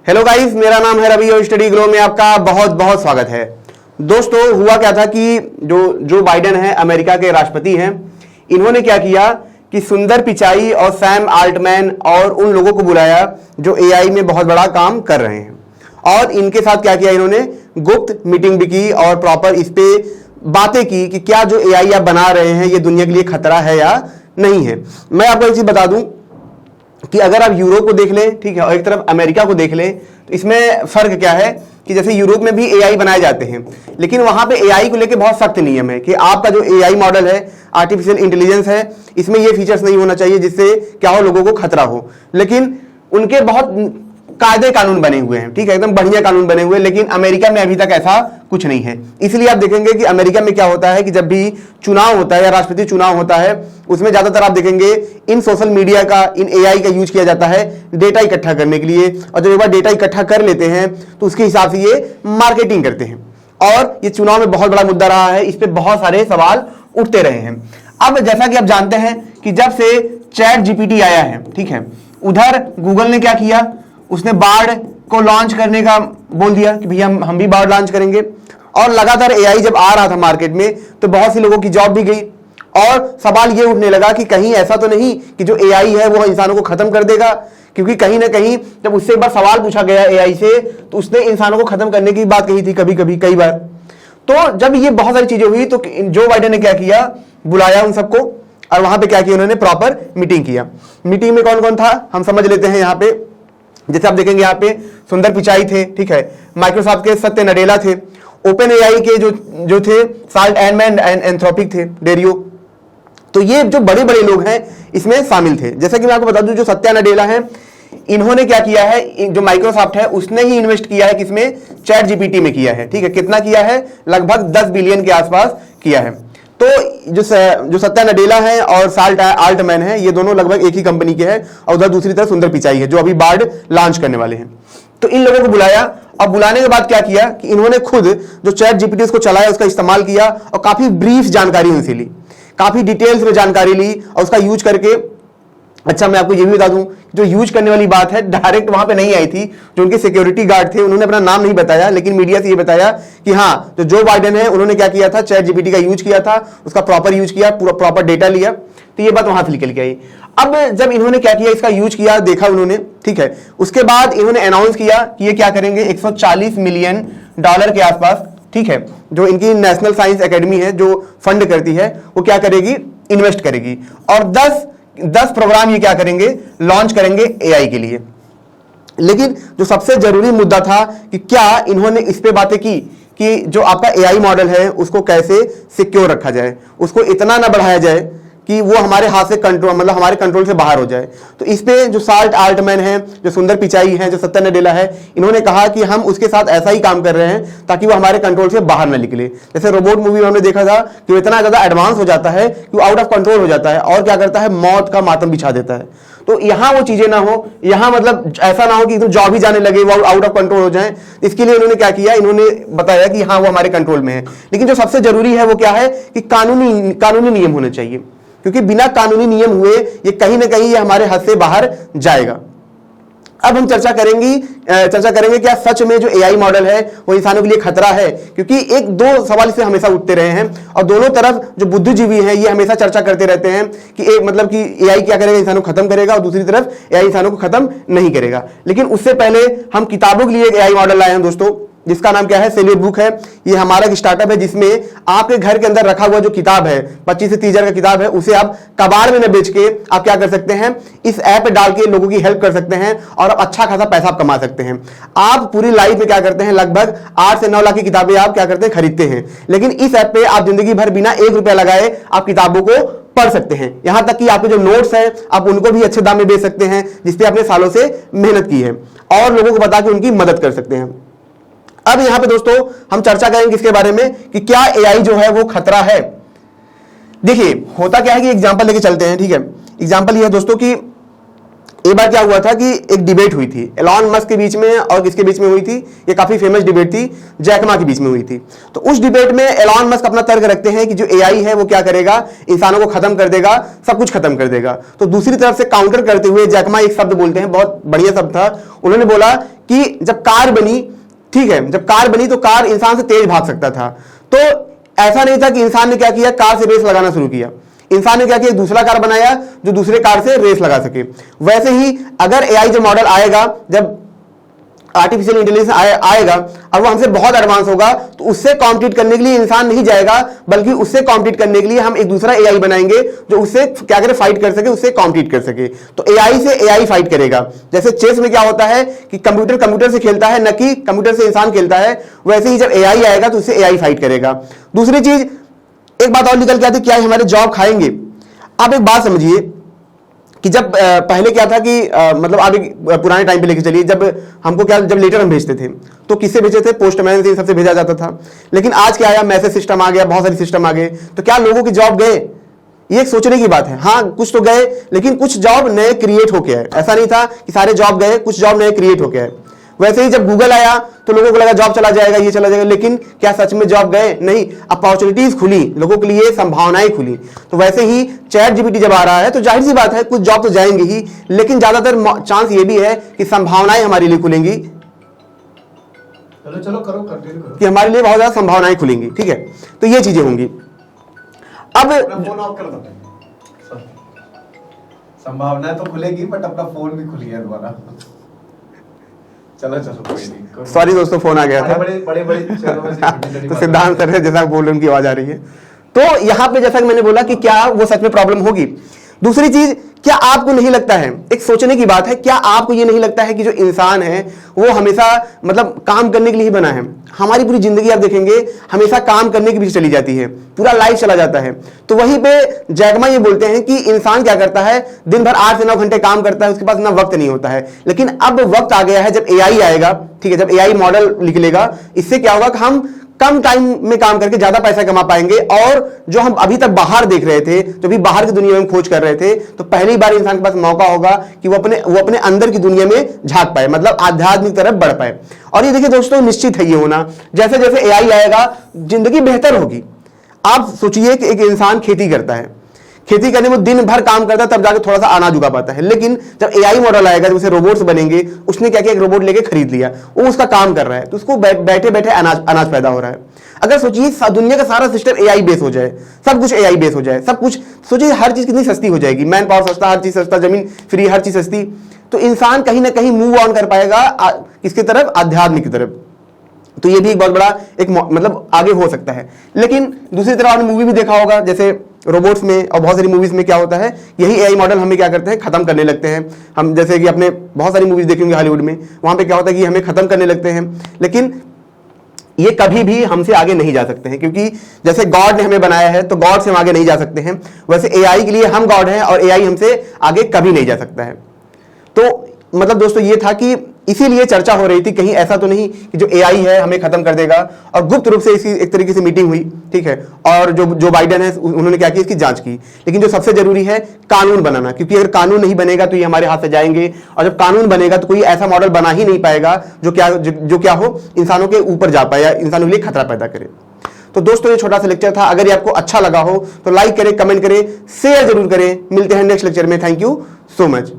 Hello guys, मेरा नाम है रवि और स्टडी ग्रो में आपका बहुत बहुत स्वागत है। दोस्तों, हुआ क्या था कि जो बाइडेन है, अमेरिका के राष्ट्रपति हैं, इन्होंने क्या किया कि सुंदर पिचाई और सैम आल्टमैन और उन लोगों को बुलाया जो एआई में बहुत बड़ा काम कर रहे हैं, और इनके साथ क्या किया, इन्होंने गुप्त मीटिंग भी की और प्रॉपर इस पे बातें की कि क्या जो एआई आप बना रहे हैं ये दुनिया के लिए खतरा है या नहीं है। मैं आपको एक चीज बता दूं कि अगर आप यूरोप को देख लें, ठीक है, और एक तरफ अमेरिका को देख लें, तो इसमें फर्क क्या है कि जैसे यूरोप में भी एआई बनाए जाते हैं, लेकिन वहां पे एआई को लेके बहुत सख्त नियम है कि आपका जो एआई मॉडल है, आर्टिफिशियल इंटेलिजेंस है, इसमें ये फीचर्स नहीं होना चाहिए जिससे क्या हो, लोगों को खतरा हो। लेकिन उनके बहुत कायदे कानून बने हुए हैं, ठीक है, एकदम बढ़िया कानून बने हुए हैं, लेकिन अमेरिका में अभी तक ऐसा कुछ नहीं है। इसलिए आप देखेंगे कि अमेरिका में क्या होता है कि जब भी चुनाव होता है या राष्ट्रपति चुनाव होता है, उसमें ज्यादातर आप देखेंगे इन सोशल मीडिया का, इन एआई का यूज किया जाता है डेटा इकट्ठा करने के लिए, और जब एक बार डेटा इकट्ठा कर लेते हैं तो उसके हिसाब से ये मार्केटिंग करते हैं, और ये चुनाव में बहुत बड़ा मुद्दा रहा है। इस पर बहुत सारे सवाल उठते रहे हैं। अब जैसा कि आप जानते हैं कि जब से चैट जीपीटी आया है, ठीक है, उधर गूगल ने क्या किया, उसने बार्ड को लॉन्च करने का बोल दिया कि भैया हम भी बार्ड लॉन्च करेंगे, और लगातार एआई जब आ रहा था मार्केट में तो बहुत सी लोगों की जॉब भी गई, और सवाल ये उठने लगा कि कहीं ऐसा तो नहीं कि जो एआई है वो इंसानों को खत्म कर देगा, क्योंकि कहीं ना कहीं जब उससे एक बार सवाल पूछा गया एआई से तो उसने इंसानों को खत्म करने की बात कही थी कई बार। तो जब ये बहुत सारी चीजें हुई तो जो बाइडेन ने क्या किया, बुलाया उन सबको, और वहां पे क्या किया, उन्होंने प्रॉपर मीटिंग किया। मीटिंग में कौन कौन था हम समझ लेते हैं। यहाँ पे जैसे आप देखेंगे, यहाँ पे सुंदर पिचाई थे, ठीक है, माइक्रोसॉफ्ट के सत्य नडेला थे, ओपन एआई के जो थे साल्ट एंडमैन एंड एंथ्रोपिक थे, डेरियो। तो ये जो बड़े बड़े लोग हैं इसमें शामिल थे। जैसा कि मैं आपको बता दूं, जो सत्या नडेला है, इन्होंने क्या किया है, जो माइक्रोसॉफ्ट है उसने ही इन्वेस्ट किया है किसमें, चैट जीपीटी में किया है, ठीक है। कितना किया है, लगभग 10 बिलियन के आसपास किया है। तो जो सत्या नडेला है और साल्ट आल्टमैन है, ये दोनों लगभग एक ही कंपनी के हैं, और उधर दूसरी तरफ सुंदर पिचाई है जो अभी बार्ड लॉन्च करने वाले हैं। तो इन लोगों को बुलाया, और बुलाने के बाद क्या किया कि इन्होंने खुद जो चैट जीपीटी उसको चलाया, उसका इस्तेमाल किया, और काफी ब्रीफ जानकारी उनसे ली, काफी डिटेल्स में जानकारी ली, और उसका यूज करके, अच्छा मैं आपको ये भी बता दूं, जो यूज करने वाली बात है डायरेक्ट वहां पे नहीं आई थी। जो उनके सिक्योरिटी गार्ड थे उन्होंने अपना नाम नहीं बताया, लेकिन मीडिया से ये बताया कि हाँ, तो जो बाइडेन है उन्होंने क्या किया था, चैट जीपीटी का यूज किया था, उसका प्रॉपर यूज किया, पूरा प्रॉपर डेटा लिया। तो ये बात वहां से निकल के आई। अब जब इन्होंने क्या किया, इसका यूज किया, देखा उन्होंने, ठीक है, उसके बाद इन्होंने अनाउंस किया कि ये क्या करेंगे, $140 मिलियन के आसपास, ठीक है, जो इनकी नेशनल साइंस एकेडमी है जो फंड करती है, वो क्या करेगी, इन्वेस्ट करेगी, और 10 प्रोग्राम ये क्या करेंगे, लॉन्च करेंगे एआई के लिए। लेकिन जो सबसे जरूरी मुद्दा था कि क्या इन्होंने इस पे बातें की कि जो आपका एआई मॉडल है उसको कैसे सिक्योर रखा जाए, उसको इतना ना बढ़ाया जाए कि वो हमारे हाथ से कंट्रोल, मतलब हमारे कंट्रोल से बाहर हो जाए। तो इस पे जो साल्ट आल्टमैन है, जो सुंदर पिचाई है, जो सत्या नडेला है, इन्होंने कहा कि हम उसके साथ ऐसा ही काम कर रहे हैं ताकि वो हमारे कंट्रोल से बाहर ना निकले। जैसे रोबोट मूवी में हमने देखा था कि वो इतना ज्यादा एडवांस हो जाता है कि वो आउट ऑफ कंट्रोल हो जाता है, और क्या करता है, मौत का मातम बिछा देता है। तो यहां वो चीजें ना हो, यहां मतलब ऐसा ना हो कि जॉब ही जाने लगे, वो आउट ऑफ कंट्रोल हो जाए। इसके लिए इन्होंने क्या किया, इन्होंने बताया कि हाँ वो हमारे कंट्रोल में है। लेकिन जो सबसे जरूरी है वो क्या है कि कानूनी नियम होने चाहिए, क्योंकि बिना कानूनी नियम हुए ये कहीं ना कहीं ये हमारे हाथ से बाहर जाएगा। अब हम चर्चा करेंगे क्या सच में जो एआई मॉडल है वो इंसानों के लिए खतरा है, क्योंकि एक दो सवाल इससे हमेशा उठते रहे हैं, और दोनों तरफ जो बुद्धिजीवी हैं ये हमेशा चर्चा करते रहते हैं कि एक मतलब कि एआई क्या करेगा, इंसानों को खत्म करेगा, और दूसरी तरफ एआई इंसानों को खत्म नहीं करेगा। लेकिन उससे पहले हम किताबों के लिए एक एआई मॉडल लाए हैं दोस्तों, जिसका नाम क्या है, सेलिब्रिटी बुक है। ये हमारा एक स्टार्टअप है जिसमें आपके घर के अंदर रखा हुआ जो किताब है, 25 से 30 हजार का किताब है, उसे आप कबाड़ में न बेच के आप क्या कर सकते हैं, इस ऐप पे डाल के लोगों की हेल्प कर सकते हैं, और आप अच्छा खासा पैसा आप कमा सकते हैं। आप पूरी लाइफ में क्या करते हैं, लगभग 8 से 9 लाख की किताबें आप क्या करते हैं, खरीदते हैं, लेकिन इस ऐप पे आप जिंदगी भर बिना 1 रुपया लगाए आप किताबों को पढ़ सकते हैं। यहां तक कि आपके जो नोट्स हैं आप उनको भी अच्छे दाम में बेच सकते हैं, जिसपे आपने सालों से मेहनत की है, और लोगों को बता के उनकी मदद कर सकते हैं। अब यहां पे दोस्तों हम चर्चा करेंगे इसके बारे में कि क्या एआई जो है वो खतरा है। देखिए होता क्या है कि एग्जांपल लेके चलते हैं, ठीक है। एग्जांपल ये है दोस्तों कि एक बार क्या हुआ था कि एक डिबेट हुई थी एलॉन मस्क के बीच में और किसके बीच में हुई थी, ये काफी फेमस डिबेट थी, जैकमा के बीच में हुई थी। तो उस डिबेट में एलॉन मस्क अपना तर्क रखते हैं कि जो एआई है वो क्या करेगा, इंसानों को खत्म कर देगा, सब कुछ खत्म कर देगा। तो दूसरी तरफ से काउंटर करते हुए जैकमा एक शब्द बोलते हैं, बहुत बढ़िया शब्द था, उन्होंने बोला कि जब कार बनी, ठीक है, जब कार बनी तो कार इंसान से तेज भाग सकता था। तो ऐसा नहीं था कि इंसान ने क्या किया, कार से रेस लगाना शुरू किया, इंसान ने क्या किया, दूसरा कार बनाया जो दूसरे कार से रेस लगा सके। वैसे ही अगर एआई जो मॉडल आएगा, जब आर्टिफिशियल इंटेलिजेंस आएगा और वो हमसे बहुत एडवांस होगा, तो उससे कॉम्पीट करने के लिए इंसान नहीं जाएगा, बल्कि उससे कॉम्पीट करने के लिए हम एक दूसरा एआई बनाएंगे जो उससे क्या करे, फाइट कर सके, उससे कॉम्पीट कर सके। तो एआई से एआई फाइट करेगा। जैसे चेस में क्या होता है कि कंप्यूटर कंप्यूटर से खेलता है, न कि कंप्यूटर से इंसान खेलता है, वैसे ही जब एआई आएगा तो उससे एआई फाइट करेगा। दूसरी चीज, एक बात और निकल के आती, क्या हमारे जॉब खाएंगे। आप एक बात समझिए कि जब पहले क्या था कि मतलब आप एक पुराने टाइम पे लेके चलिए, जब हमको क्या, जब लेटर हम भेजते थे तो किससे भेजते थे, पोस्टमैन से, सबसे भेजा जाता था। लेकिन आज क्या आया, मैसेज सिस्टम आ गया, बहुत सारे सिस्टम आ गए। तो क्या लोगों की जॉब गए, ये एक सोचने की बात है। हाँ, कुछ तो गए, लेकिन कुछ जॉब नए क्रिएट होके आए। ऐसा नहीं था कि सारे जॉब गए, कुछ जॉब नए क्रिएट होके आए। वैसे ही जब गूगल आया तो लोगों को लगा जॉब चला जाएगा, ये चला जाएगा, लेकिन क्या सच में जॉब गए? नहीं, अपॉर्चुनिटीज खुली, लोगों के लिए संभावनाएं खुली। तो वैसे ही चैट जीपीटी जब आ रहा है तो जाहिर सी बात है कुछ जॉब तो जाएंगे ही, लेकिन ज्यादातर चांस ये भी है कि संभावनाएं हमारे लिए खुलेंगी। चलो करो, कंटिन्यू करो, कि हमारे लिए बहुत ज्यादा संभावनाएं खुलेंगी। ठीक है, तो ये चीजें होंगी। अब फोन ऑफ कर दो। संभावनाएं तो खुलेगी, बट अपना फोन भी खुल गया दोबारा। चलो कोई नहीं, सॉरी दोस्तों, फोन आ गया था। बड़े चैनलों में से तो सिद्धांत सर है, जैसा बोल रहे उनकी आवाज आ रही है। तो यहां पे जैसा कि मैंने बोला कि क्या वो सच में प्रॉब्लम होगी। दूसरी चीज, क्या आपको नहीं लगता है, एक सोचने की बात है, क्या आपको ये नहीं लगता है कि जो इंसान है वो हमेशा मतलब काम करने के लिए ही बना है। हमारी पूरी जिंदगी आप देखेंगे हमेशा काम करने के पीछे चली जाती है, पूरा लाइफ चला जाता है। तो वहीं पे जैकमा ये बोलते हैं कि इंसान क्या करता है, दिन भर 8 से 9 घंटे काम करता है, उसके पास ना वक्त नहीं होता है। लेकिन अब वक्त आ गया है, जब एआई आएगा, ठीक है, जब एआई मॉडल निकलेगा, इससे क्या होगा कि हम कम टाइम में काम करके ज्यादा पैसा कमा पाएंगे। और जो हम अभी तक बाहर देख रहे थे, जो भी बाहर की दुनिया में खोज कर रहे थे, तो पहली बार इंसान के पास मौका होगा कि वो अपने अंदर की दुनिया में झांक पाए, मतलब आध्यात्मिक तरफ बढ़ पाए। और ये देखिए दोस्तों, निश्चित है ये होना, जैसे जैसे एआई आएगा जिंदगी बेहतर होगी। आप सोचिए कि एक इंसान खेती करता है, खेती करने में दिन भर काम करता है, तब जाकर थोड़ा सा अनाज उगा पाता है। लेकिन जब एआई मॉडल आएगा, जब उसे रोबोट्स बनेंगे, उसने क्या किया, एक रोबोट लेके खरीद लिया, वो उसका काम कर रहा है, तो उसको बैठे बैठे अनाज पैदा हो रहा है। अगर सोचिए दुनिया का सारा सिस्टम एआई बेस हो जाए, सब कुछ एआई बेस हो जाए, सब कुछ सोचिए, हर चीज कितनी सस्ती हो जाएगी, मैन पावर सस्ता, हर चीज सस्ता, जमीन फ्री, हर चीज सस्ती। तो इंसान कहीं ना कहीं मूव ऑन कर पाएगा किसकी तरफ, आध्यात्म की तरफ। तो ये भी एक बहुत बड़ा एक मतलब आगे हो सकता है। लेकिन दूसरी तरफ आपने मूवी भी देखा होगा, जैसे रोबोट्स में और बहुत सारी मूवीज में क्या होता है, यही एआई मॉडल हमें क्या करते हैं, खत्म करने लगते हैं। हम जैसे कि अपने बहुत सारी मूवीज देखेंगे हॉलीवुड में, वहां पे क्या होता है कि हमें खत्म करने लगते हैं। लेकिन ये कभी भी हमसे आगे नहीं जा सकते हैं, क्योंकि जैसे गॉड ने हमें बनाया है तो गॉड से हम आगे नहीं जा सकते हैं, वैसे एआई के लिए हम गॉड हैं और एआई हमसे आगे कभी नहीं जा सकता है। तो मतलब दोस्तों ये था कि इसीलिए चर्चा हो रही थी, कहीं ऐसा तो नहीं कि जो एआई है हमें खत्म कर देगा। और गुप्त रूप से इसकी एक तरीके से मीटिंग हुई, ठीक है, और जो बाइडेन है उन्होंने क्या किया, इसकी जांच की। लेकिन जो सबसे जरूरी है कानून बनाना, क्योंकि अगर कानून नहीं बनेगा तो ये हमारे हाथ से जाएंगे, और जब कानून बनेगा तो कोई ऐसा मॉडल बना ही नहीं पाएगा जो क्या हो, इंसानों के ऊपर जा पाए या इंसानों के लिए खतरा पैदा करे। तो दोस्तों ये छोटा सा लेक्चर था, अगर ये आपको अच्छा लगा हो तो लाइक करें, कमेंट करें, शेयर जरूर करें। मिलते हैं नेक्स्ट लेक्चर में। Thank you so much.